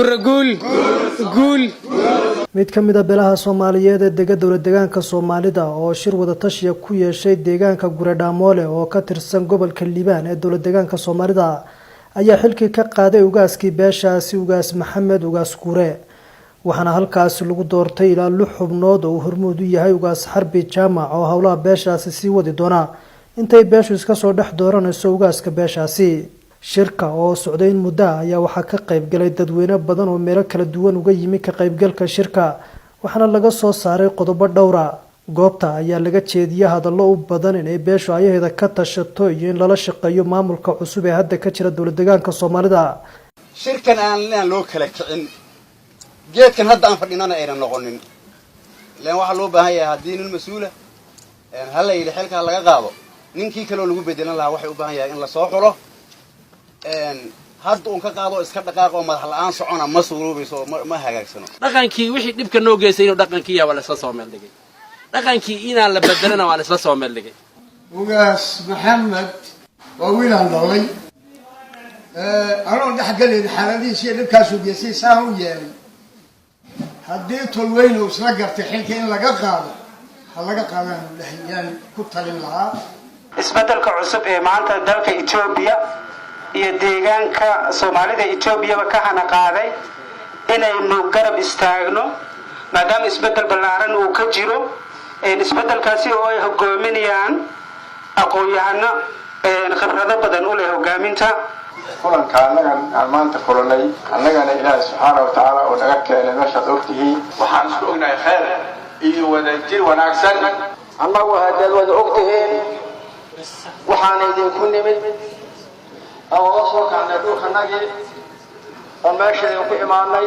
guul mid ka mid ah beelaha Soomaaliyeed ee dowlad deegaanka Soomaalida oo shir wada tashiya ku yeeshay deegaanka Guradhamoole oo ka tirsan gobolka Liibaan ee dowlad deegaanka Soomaalida ayaa xilkii ka qaaday ugaaskii beeshaasi ugaas Maxamed ugaas Guure waxaana halkaas lagu doortay ilaa 6 xubnood oo hormuud u yahay ugaas Xarbi Jaamac oo hawlaha beeshaasi sii wadi doona intay beeshu iska soo dhex dooranayso ugaaska beeshaasi shirka oo socday muddo ayaa waxa ka qayb galay dadweyne badan oo meelo kala duwan uga yimi ka qaybgalka shirka waxaana laga soo saaray qodobo dhowr ah goobta ayaa laga jeediyay hadallo u badan in ay beeshu ayaheeda ka tashato iyo in lala shaqeeyo maamulka cusub ee hadda ka jira dowlad deegaanka Soomaalida shirkan aan loo kala kicin geedkan hadda aan fadhinana ayna noqonin leen waxa loo baahan yahay hadii nin mas'uul ah hal ay xilka laga qaado ninkii kale oo lagu bedelan lahaa waxay u baahan yahay in la soo xulo hadda uu ka qaado iska dhaqaaq oo madax la'aan socona ma suuroobayso ma hagaagsano dhaqankii wixii dibka noo geysay inuu dhaqankii yaa wala soo meel dhigay dhaqankii inaan la bedelana waa la isla soo meel dhigay ugaas Maxamed waa wiilaan dhalay anoo dhaxgalay xaaladiisa dhibkaas u geysay saan u yeelay haddii tolweyn uu isla gartay xilka in laga qaado ha laga qaadaan dhaxyaan ku talin lahaa isbeddelka cusub ee maanta dalka Itoobiya iyo deegaanka Soomaalida Itoobiya ka hana qaaday inaynu garab istaagno maadaama isbeddel ballaaran uu ka jiro isbeddelkaasi oo ay hogaaminayaan aqoon-yahano khibrado badan u leh hogaaminta kulanka aan maanta kulanay annagana Ilaahay subhanahu wa ta'ala oo naga keenay meesha ogtihiin waxaan isku ognahay khayr iyo wadajir wanaagsan annagu hadal wada ogtihiin waxaan idinku nimid oo soo kaanay dhulkanagi oo meesha ku imaanay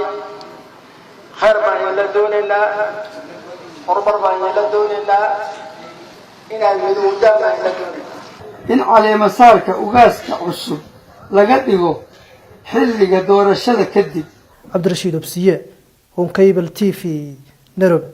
khayr baan la doonaynaa horumar baan la doonaynaa inaan midowdaan la doonaynaa in caleema saarka ugaaska cusub laga dhigo xilliga doorashada kadib Cabdirashiid Obsiye on Cable TV Nairobi